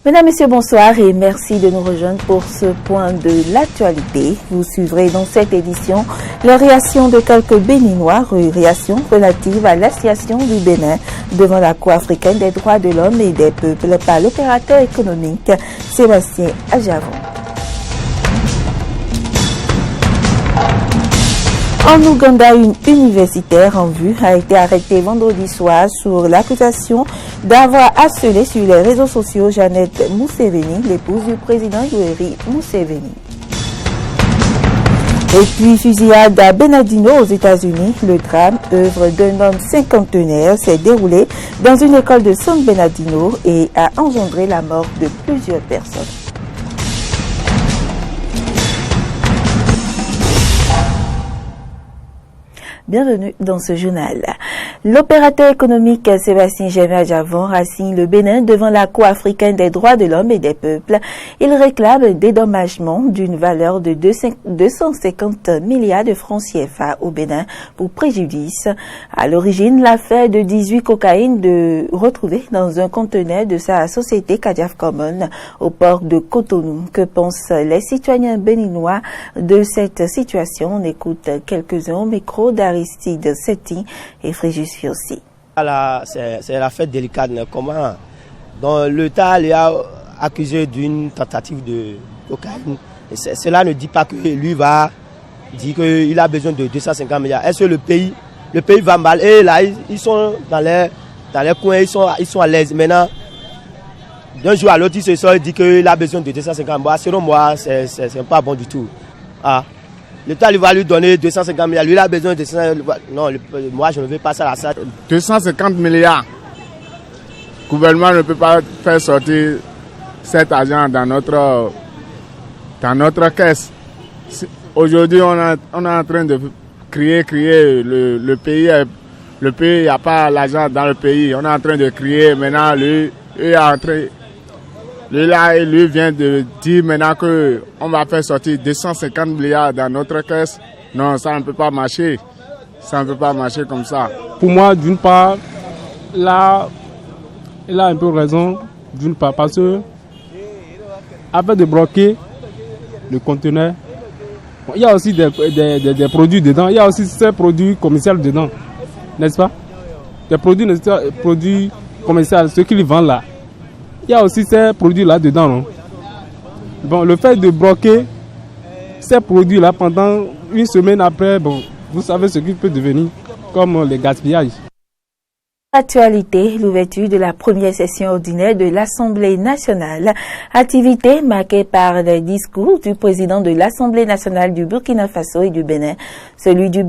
Mesdames, Messieurs, bonsoir et merci de nous rejoindre pour ce point de l'actualité. Vous suivrez dans cette édition la réaction de quelques Béninois, réaction relative à la situation du Bénin devant la Cour africaine des droits de l'homme et des peuples par l'opérateur économique Sébastien Adjavon. En Ouganda, une universitaire en vue a été arrêtée vendredi soir sur l'accusation d'avoir harcelé sur les réseaux sociaux Jeannette Museveni, l'épouse du président Yoweri Museveni. Et puis, fusillade à Bernardino aux États-Unis. Le drame, œuvre d'un homme cinquantenaire, s'est déroulé dans une école de San Bernardino et a engendré la mort de plusieurs personnes. Bienvenue dans ce journal. L'opérateur économique Sébastien Adjavon rassigne le Bénin devant la Cour africaine des droits de l'homme et des peuples. Il réclame un dédommagement d'une valeur de 250 milliards de francs CFA au Bénin pour préjudice. À l'origine, l'affaire de 18 cocaïnes retrouvées dans un conteneur de sa société Kadiaf Common au port de Cotonou. Que pensent les citoyens béninois de cette situation? On écoute quelques-uns au micro d'Aristide Setti et Fréjus Fiossi. C'est l'affaire délicate. Comment l'État a accusé d'une tentative de cocaïne. Et cela ne dit pas que lui va dire qu'il a besoin de 250 milliards. Est-ce que le pays va mal? Et là, ils sont dans les coins, ils sont à l'aise. Maintenant, d'un jour à l'autre, il se sort et dit qu'il a besoin de 250 milliards. Selon moi, c'est pas bon du tout. L'État va lui donner 250 milliards. Lui, il a besoin de 250 milliards. Non, moi, je ne veux pas ça. 250 milliards. Le gouvernement ne peut pas faire sortir cet argent dans notre caisse. Aujourd'hui, on est en train de crier. Le pays, il n'y a pas l'argent dans le pays. On est en train de crier. Maintenant, lui vient de dire maintenant qu'on va faire sortir 250 milliards dans notre caisse. Non, ça ne peut pas marcher. Ça ne peut pas marcher comme ça. Pour moi, d'une part, là, il a un peu raison, d'une part, parce que avant de bloquer le conteneur, il y a aussi des produits dedans. Il y a aussi ces produits commerciaux dedans, n'est-ce pas? Des produits commerciaux, ceux qui les vendent là. Il y a aussi ces produits-là dedans, non? Bon, le fait de bloquer ces produits-là pendant une semaine après, bon, vous savez ce qu'il peut devenir, comme les gaspillages. Actualité, l'ouverture de la première session ordinaire de l'Assemblée nationale. Activité marquée par les discours du président de l'Assemblée nationale du Burkina Faso et du Bénin. Celui du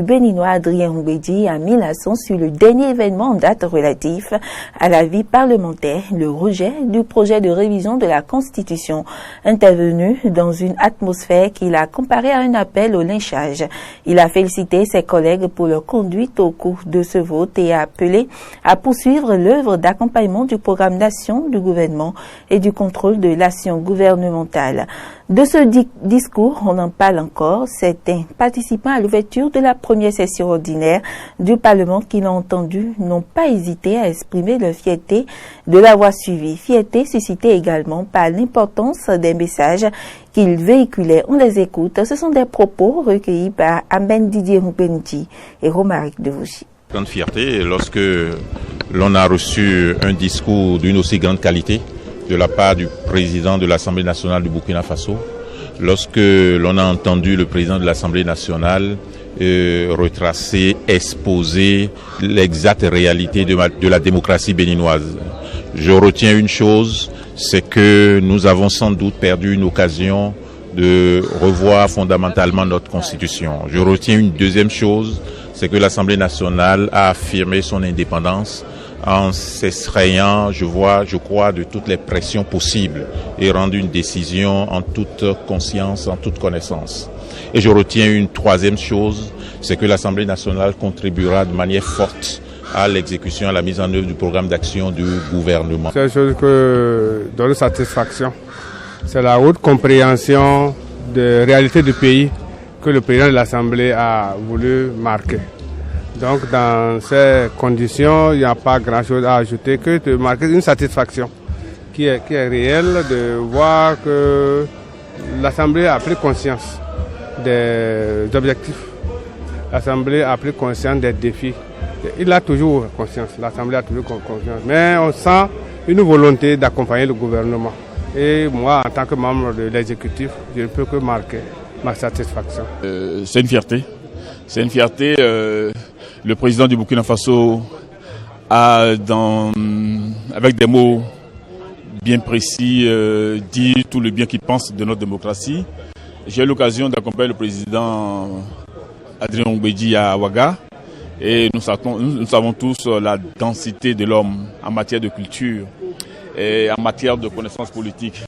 Béninois Adrien Mbedi a mis l'accent sur le dernier événement en date relatif à la vie parlementaire, le rejet du projet de révision de la Constitution, intervenu dans une atmosphère qu'il a comparée à un appel au lynchage. Il a félicité ses collègues pour leur conduite au cours de ce vote et a appelé à poursuivre l'œuvre d'accompagnement du programme d'action du gouvernement et du contrôle de l'action gouvernementale. De ce discours, on en parle encore. Certains participants à l'ouverture de la première session ordinaire du Parlement qui l'ont entendu n'ont pas hésité à exprimer leur fierté de l'avoir suivi. Fierté suscitée également par l'importance des messages qu'ils véhiculaient. On les écoute. Ce sont des propos recueillis par Amen Didier Moupenji et Romaric Devouchi. Grande fierté lorsque l'on a reçu un discours d'une aussi grande qualité de la part du président de l'Assemblée nationale du Burkina Faso, lorsque l'on a entendu le président de l'Assemblée nationale retracer, exposer l'exacte réalité de la démocratie béninoise. Je retiens une chose, c'est que nous avons sans doute perdu une occasion de revoir fondamentalement notre constitution. Je retiens une deuxième chose, c'est que l'Assemblée nationale a affirmé son indépendance en s'extrayant, je crois, de toutes les pressions possibles et rendu une décision en toute conscience, en toute connaissance. Et je retiens une troisième chose, c'est que l'Assemblée nationale contribuera de manière forte à l'exécution, à la mise en œuvre du programme d'action du gouvernement. C'est une chose que donne satisfaction. C'est la haute compréhension de réalité du pays que le président de l'Assemblée a voulu marquer. Donc dans ces conditions, il n'y a pas grand-chose à ajouter que de marquer une satisfaction qui est réelle, de voir que l'Assemblée a pris conscience des objectifs. L'Assemblée a pris conscience des défis. Il a toujours conscience, l'Assemblée a toujours conscience. Mais on sent une volonté d'accompagner le gouvernement. Et moi, en tant que membre de l'exécutif, je ne peux que marquer ma satisfaction. C'est une fierté. C'est une fierté. Le président du Burkina Faso a, avec des mots bien précis, dit tout le bien qu'il pense de notre démocratie. J'ai eu l'occasion d'accompagner le président Adrien Mbedji à Ouaga. Et nous savons tous la densité de l'homme en matière de culture et en matière de connaissances politiques.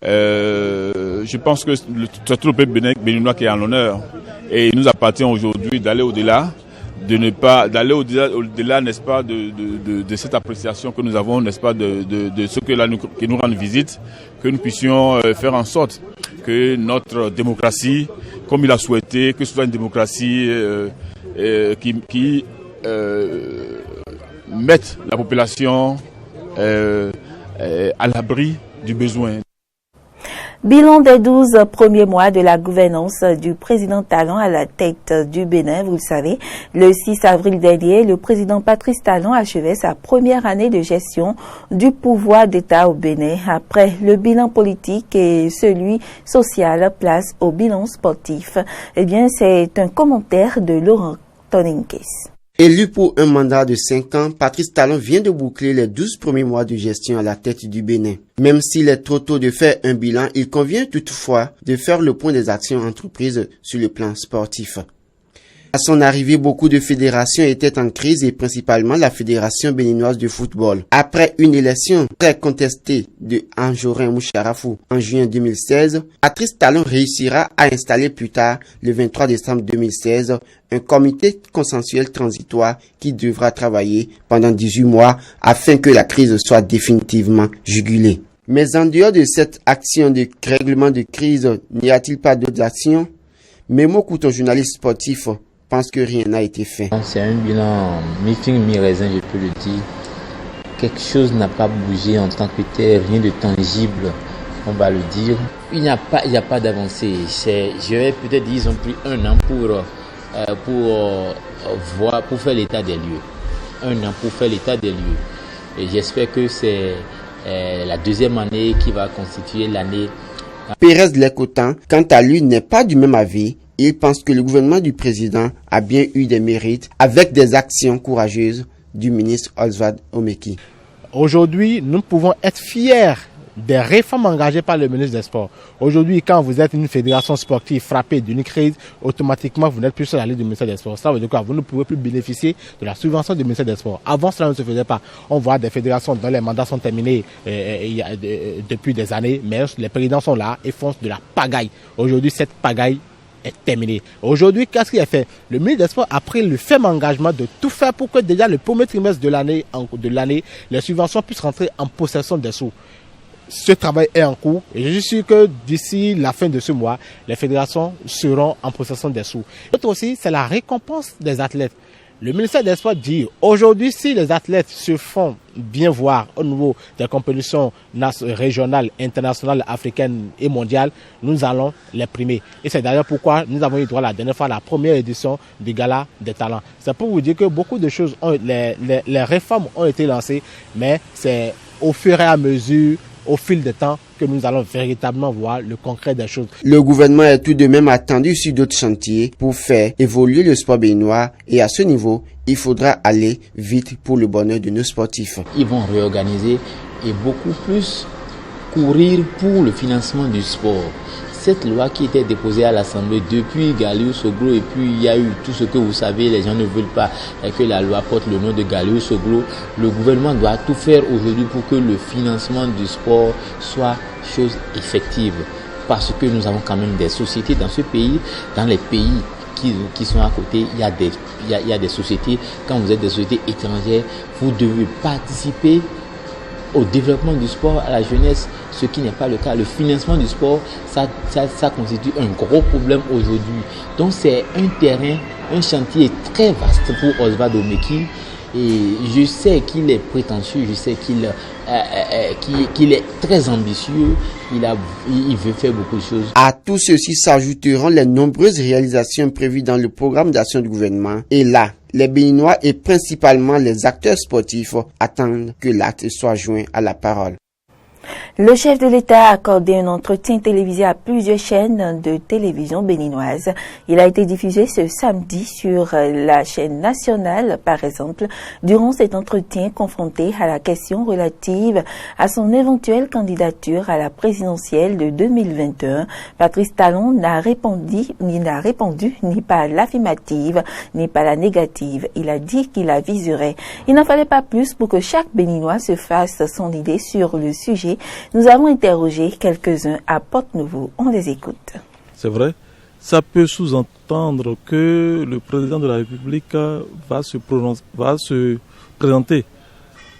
Je pense que c'est tout le peuple béninois qui est en l'honneur. Et il nous appartient aujourd'hui d'aller au-delà, d'aller au-delà, n'est-ce pas, de cette appréciation que nous avons, n'est-ce pas, de ce qui nous rend visite, que nous puissions faire en sorte que notre démocratie, comme il a souhaité, que ce soit une démocratie qui mette la population à l'abri du besoin. Bilan des 12 premiers mois de la gouvernance du président Talon à la tête du Bénin, vous le savez. Le 6 avril dernier, le président Patrice Talon achevait sa première année de gestion du pouvoir d'État au Bénin. Après le bilan politique et celui social, place au bilan sportif. Eh bien, c'est un commentaire de Laurent Toninkes. Élu pour un mandat de 5 ans, Patrice Talon vient de boucler les 12 premiers mois de gestion à la tête du Bénin. Même s'il est trop tôt de faire un bilan, il convient toutefois de faire le point des actions entreprises sur le plan sportif. À son arrivée, beaucoup de fédérations étaient en crise et principalement la Fédération béninoise de football. Après une élection très contestée de Anjorin Moucharafou en juin 2016, Patrice Talon réussira à installer plus tard, le 23 décembre 2016, un comité consensuel transitoire qui devra travailler pendant 18 mois afin que la crise soit définitivement jugulée. Mais en dehors de cette action de règlement de crise, n'y a-t-il pas d'autres actions? Memo Couton, journaliste sportif, pense que rien n'a été fait. C'est un bilan mi-fin, mi-raisin, je peux le dire. Quelque chose n'a pas bougé en tant que tel, rien de tangible, on va le dire. Il n'y a pas d'avancée. Je vais peut-être dire qu'ils ont pris un an pour faire l'état des lieux. Un an pour faire l'état des lieux. Et j'espère que c'est la deuxième année qui va constituer l'année. Pérez Lecotan, quant à lui, n'est pas du même avis. Il pense que le gouvernement du président a bien eu des mérites avec des actions courageuses du ministre Oswald Omeki. Aujourd'hui, nous pouvons être fiers des réformes engagées par le ministre des Sports. Aujourd'hui, quand vous êtes une fédération sportive frappée d'une crise, automatiquement, vous n'êtes plus sur la liste du ministère des Sports. Ça veut dire quoi? Vous ne pouvez plus bénéficier de la subvention du ministère des Sports. Avant, cela ne se faisait pas. On voit des fédérations dont les mandats sont terminés depuis des années, mais les présidents sont là et font de la pagaille. Aujourd'hui, cette pagaille est terminé. Aujourd'hui, qu'est-ce qu'il a fait? Le ministre des Sports a pris le ferme engagement de tout faire pour que déjà le premier trimestre de l'année, les subventions puissent rentrer en possession des sous. Ce travail est en cours et je suis sûr que d'ici la fin de ce mois, les fédérations seront en possession des sous. L'autre aussi, c'est la récompense des athlètes. Le ministère des Sports dit aujourd'hui, si les athlètes se font bien voir au niveau des compétitions régionales, internationales, africaines et mondiales, nous allons les primer. Et c'est d'ailleurs pourquoi nous avons eu droit la dernière fois à la première édition du Gala des talents. C'est pour vous dire que beaucoup de choses, les réformes ont été lancées, mais c'est au fur et à mesure, au fil du temps, que nous allons véritablement voir le concret des choses. Le gouvernement est tout de même attendu sur d'autres chantiers pour faire évoluer le sport béninois et à ce niveau, il faudra aller vite pour le bonheur de nos sportifs. Ils vont réorganiser et beaucoup plus courir pour le financement du sport. Cette loi qui était déposée à l'Assemblée depuis Galiou Soglo et puis il y a eu tout ce que vous savez, les gens ne veulent pas que la loi porte le nom de Galiou Soglo. Le gouvernement doit tout faire aujourd'hui pour que le financement du sport soit chose effective. Parce que nous avons quand même des sociétés dans ce pays, dans les pays qui sont à côté, il y a des sociétés. Quand vous êtes des sociétés étrangères, vous devez participer au développement du sport à la jeunesse, ce qui n'est pas le cas. Le financement du sport, ça constitue un gros problème aujourd'hui. Donc c'est un chantier très vaste pour Oswald Omeki. Et je sais qu'il est prétentieux, je sais qu'il qu'il est très ambitieux, il veut faire beaucoup de choses. À tout ceci s'ajouteront les nombreuses réalisations prévues dans le programme d'action du gouvernement. Et là, les Béninois et principalement les acteurs sportifs attendent que l'acte soit joint à la parole. Le chef de l'État a accordé un entretien télévisé à plusieurs chaînes de télévision béninoises. Il a été diffusé ce samedi sur la chaîne nationale, par exemple. Durant cet entretien, confronté à la question relative à son éventuelle candidature à la présidentielle de 2021, Patrice Talon n'a répondu ni par l'affirmative, ni par la négative. Il a dit qu'il la viserait. Il n'en fallait pas plus pour que chaque Béninois se fasse son idée sur le sujet. Nous avons interrogé quelques-uns à Porte-Nouveau. On les écoute. C'est vrai, ça peut sous-entendre que le président de la République va se présenter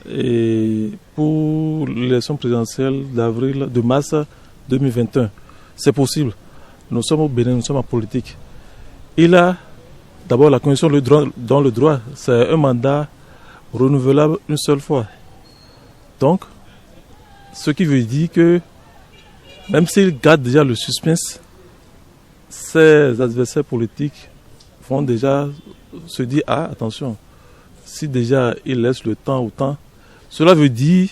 et pour l'élection présidentielle de mars 2021. C'est possible. Nous sommes au Bénin, nous sommes en politique. Il a d'abord la condition dans le droit, c'est un mandat renouvelable une seule fois. Donc, ce qui veut dire que même s'il garde déjà le suspense, ses adversaires politiques vont déjà se dire « Ah, attention, si déjà il laisse le temps au temps », cela veut dire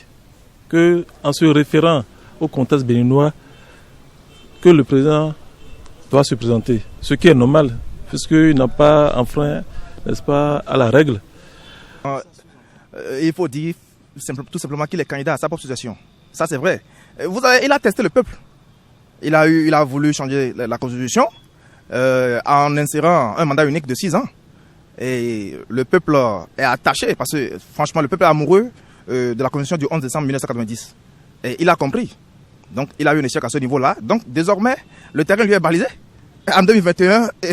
qu'en se référant au contexte béninois, que le président doit se présenter, ce qui est normal, puisqu'il n'a pas enfreint, n'est-ce pas, à la règle. Il faut dire tout simplement qu'il est candidat à sa propre situation. Ça, c'est vrai. Il a testé le peuple. Il a voulu changer la constitution en insérant un mandat unique de 6 ans. Et le peuple est attaché parce que, franchement, le peuple est amoureux de la constitution du 11 décembre 1990. Et il a compris. Donc, il a eu un échec à ce niveau-là. Donc, désormais, le terrain lui est balisé. En 2021, il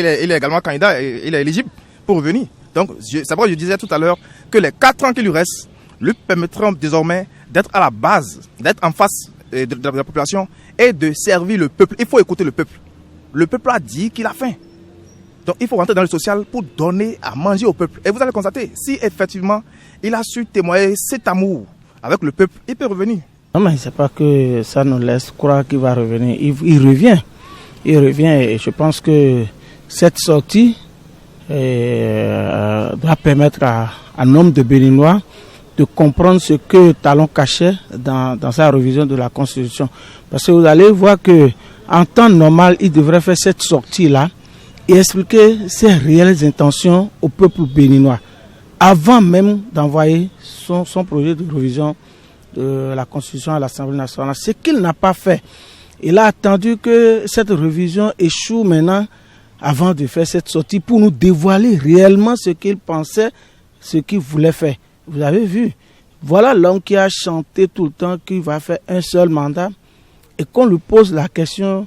est également candidat et il est éligible pour revenir. Donc, c'est pourquoi je disais tout à l'heure que les 4 ans qui lui restent lui permettront désormais d'être à la base, d'être en face de la population et de servir le peuple. Il faut écouter le peuple. Le peuple a dit qu'il a faim. Donc il faut rentrer dans le social pour donner à manger au peuple. Et vous allez constater, si effectivement il a su témoigner cet amour avec le peuple, il peut revenir. Non, mais c'est pas que ça nous laisse croire qu'il va revenir. Il revient. Il revient et je pense que cette sortie doit permettre à un homme de Béninois de comprendre ce que Talon cachait dans sa révision de la Constitution. Parce que vous allez voir que en temps normal, il devrait faire cette sortie-là et expliquer ses réelles intentions au peuple béninois avant même d'envoyer son projet de révision de la Constitution à l'Assemblée nationale. Ce qu'il n'a pas fait. Il a attendu que cette révision échoue maintenant avant de faire cette sortie pour nous dévoiler réellement ce qu'il pensait, ce qu'il voulait faire. Vous avez vu, voilà l'homme qui a chanté tout le temps qu'il va faire un seul mandat et qu'on lui pose la question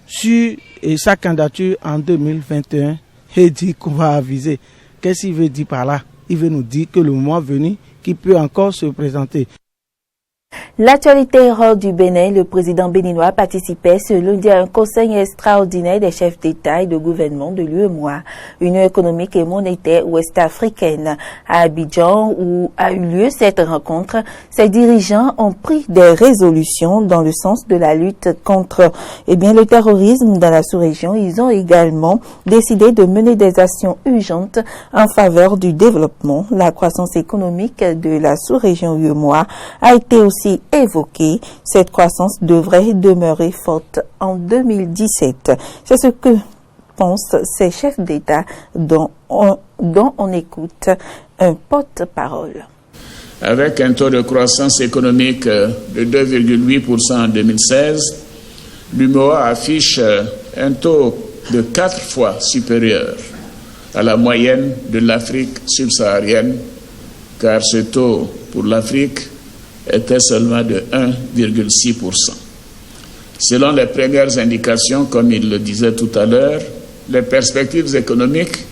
sur sa candidature en 2021 et dit qu'on va aviser. Qu'est-ce qu'il veut dire par là? Il veut nous dire que le moment venu, qu'il peut encore se présenter. L'actualité hors du Bénin, le président béninois participait ce lundi à un conseil extraordinaire des chefs d'État et de gouvernement de l'UEMOA, Union économique et monétaire ouest-africaine. À Abidjan, où a eu lieu cette rencontre, ces dirigeants ont pris des résolutions dans le sens de la lutte contre le terrorisme dans la sous-région. Ils ont également décidé de mener des actions urgentes en faveur du développement. La croissance économique de la sous-région UEMOA a été aussi évoquée. Cette croissance devrait demeurer forte en 2017. C'est ce que pensent ces chefs d'État dont on écoute un porte-parole. Avec un taux de croissance économique de 2,8% en 2016, l'UEMOA affiche un taux de 4 fois supérieur à la moyenne de l'Afrique subsaharienne, car ce taux pour l'Afrique était seulement de 1,6%. Selon les premières indications, comme il le disait tout à l'heure, les perspectives économiques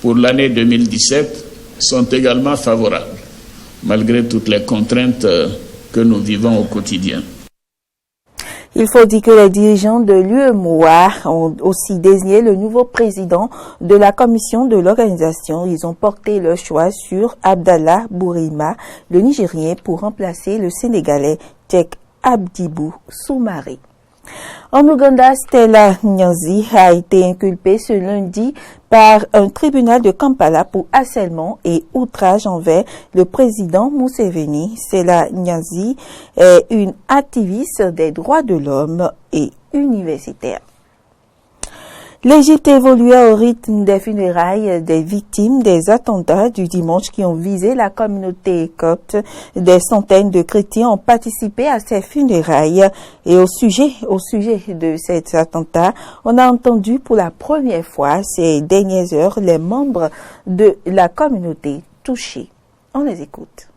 pour l'année 2017 sont également favorables, malgré toutes les contraintes que nous vivons au quotidien. Il faut dire que les dirigeants de l'UEMOA ont aussi désigné le nouveau président de la commission de l'organisation. Ils ont porté leur choix sur Abdallah Bourima, le Nigérien, pour remplacer le Sénégalais Tchèque Abdibou Soumaré. En Ouganda, Stella Nyanzi a été inculpée ce lundi par un tribunal de Kampala pour harcèlement et outrage envers le président Museveni. Stella Nyanzi est une activiste des droits de l'homme et universitaire. L'Égypte évoluait au rythme des funérailles des victimes des attentats du dimanche qui ont visé la communauté copte. Des centaines de chrétiens ont participé à ces funérailles. Et au sujet de cet attentat, on a entendu pour la première fois ces dernières heures les membres de la communauté touchés. On les écoute.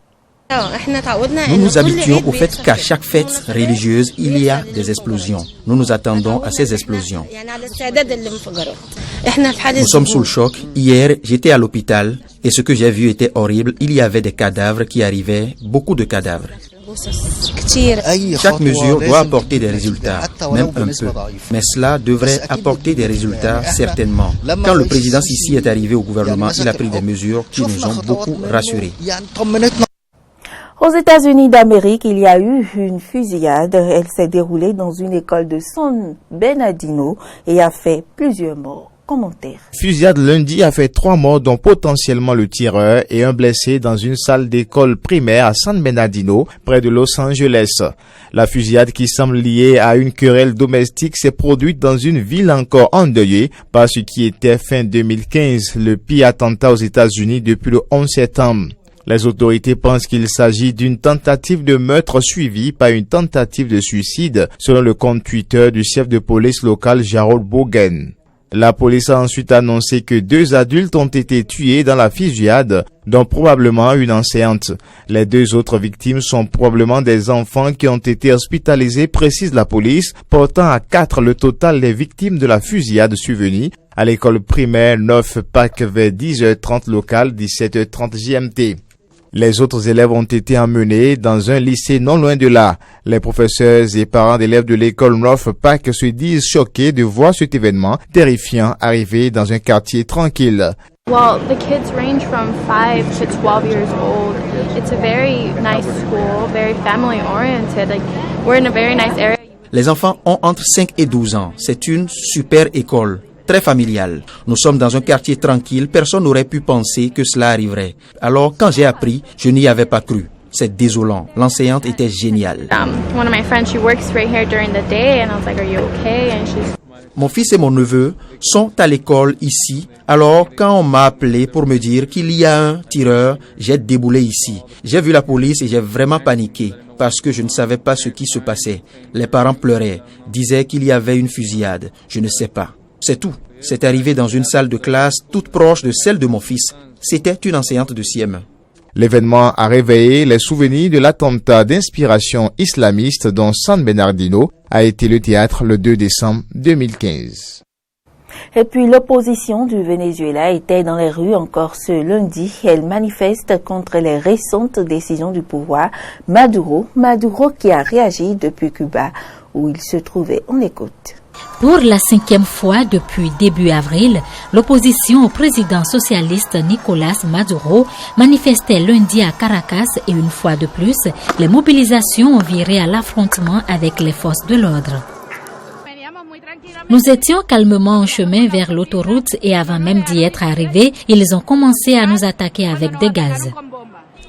Nous nous habituons au fait qu'à chaque fête religieuse, il y a des explosions. Nous nous attendons à ces explosions. Nous sommes sous le choc. Hier, j'étais à l'hôpital et ce que j'ai vu était horrible. Il y avait des cadavres qui arrivaient, beaucoup de cadavres. Chaque mesure doit apporter des résultats, même un peu. Mais cela devrait apporter des résultats certainement. Quand le président Sissi est arrivé au gouvernement, il a pris des mesures qui nous ont beaucoup rassurés. Aux États-Unis d'Amérique, il y a eu une fusillade. Elle s'est déroulée dans une école de San Bernardino et a fait plusieurs morts. Commentaire. Fusillade lundi a fait 3 morts, dont potentiellement le tireur, et un blessé dans une salle d'école primaire à San Bernardino, près de Los Angeles. La fusillade, qui semble liée à une querelle domestique, s'est produite dans une ville encore endeuillée par ce qui était fin 2015, le pire attentat aux États-Unis depuis le 11 septembre. Les autorités pensent qu'il s'agit d'une tentative de meurtre suivie par une tentative de suicide, selon le compte Twitter du chef de police local Jarrod Bogen. La police a ensuite annoncé que 2 adultes ont été tués dans la fusillade, dont probablement une enseignante. Les 2 autres victimes sont probablement des enfants qui ont été hospitalisés, précise la police, portant à 4 le total des victimes de la fusillade survenue à l'école primaire North Park vers 10h30 locale, 17h30 GMT. Les autres élèves ont été emmenés dans un lycée non loin de là. Les professeurs et parents d'élèves de l'école North Park se disent choqués de voir cet événement terrifiant arriver dans un quartier tranquille. Well, the kids range from 5 to 12 years old. It's a very nice school, very family oriented. Like, we're in a very nice area. Les enfants ont entre 5 et 12 ans. C'est une super école. Très familial. Nous sommes dans un quartier tranquille, personne n'aurait pu penser que cela arriverait. Alors quand j'ai appris, je n'y avais pas cru. C'est désolant. L'enseignante était géniale. One of my friends, she works right here during the day and I was like, "Are you okay?" And she's Mon fils et mon neveu sont à l'école ici. Alors, quand on m'a appelé pour me dire qu'il y a un tireur, j'ai déboulé ici. J'ai vu la police et j'ai vraiment paniqué parce que je ne savais pas ce qui se passait. Les parents pleuraient, disaient qu'il y avait une fusillade. Je ne sais pas. C'est tout. C'est arrivé dans une salle de classe toute proche de celle de mon fils. C'était une enseignante de CM. L'événement a réveillé les souvenirs de l'attentat d'inspiration islamiste dont San Bernardino a été le théâtre le 2 décembre 2015. Et puis l'opposition du Venezuela était dans les rues encore ce lundi. Elle manifeste contre les récentes décisions du pouvoir Maduro qui a réagi depuis Cuba où il se trouvait. On écoute. Pour la 5e fois depuis début avril, l'opposition au président socialiste Nicolás Maduro manifestait lundi à Caracas et une fois de plus, les mobilisations ont viré à l'affrontement avec les forces de l'ordre. Nous étions calmement en chemin vers l'autoroute et avant même d'y être arrivés, ils ont commencé à nous attaquer avec des gaz.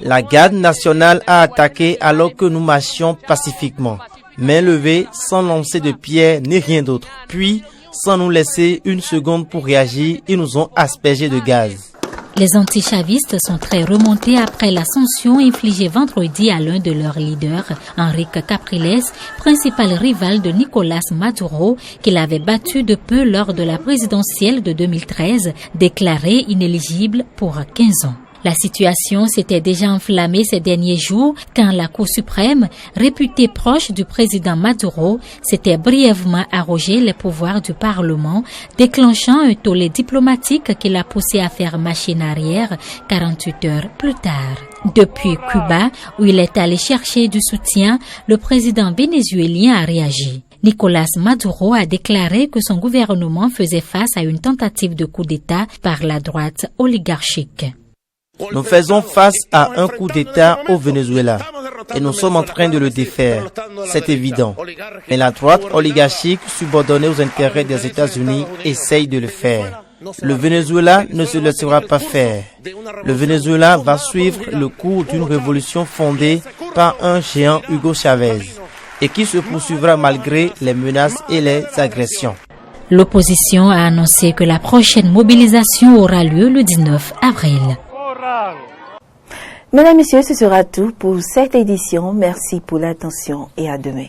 La garde nationale a attaqué alors que nous marchions pacifiquement. Main levée, sans lancer de pierre ni rien d'autre. Puis, sans nous laisser une seconde pour réagir, ils nous ont aspergé de gaz. Les antichavistes sont très remontés après la sanction infligée vendredi à l'un de leurs leaders, Enrique Capriles, principal rival de Nicolás Maduro, qu'il avait battu de peu lors de la présidentielle de 2013, déclaré inéligible pour 15 ans. La situation s'était déjà enflammée ces derniers jours quand la Cour suprême, réputée proche du président Maduro, s'était brièvement arrogé les pouvoirs du Parlement, déclenchant un tollé diplomatique qui l'a poussé à faire machine arrière 48 heures plus tard. Depuis Cuba, où il est allé chercher du soutien, le président vénézuélien a réagi. Nicolás Maduro a déclaré que son gouvernement faisait face à une tentative de coup d'État par la droite oligarchique. Nous faisons face à un coup d'État au Venezuela et nous sommes en train de le défaire, c'est évident. Mais la droite oligarchique subordonnée aux intérêts des États-Unis essaye de le faire. Le Venezuela ne se laissera pas faire. Le Venezuela va suivre le cours d'une révolution fondée par un géant Hugo Chavez et qui se poursuivra malgré les menaces et les agressions. L'opposition a annoncé que la prochaine mobilisation aura lieu le 19 avril. Mesdames, Messieurs, ce sera tout pour cette édition. Merci pour l'attention et à demain.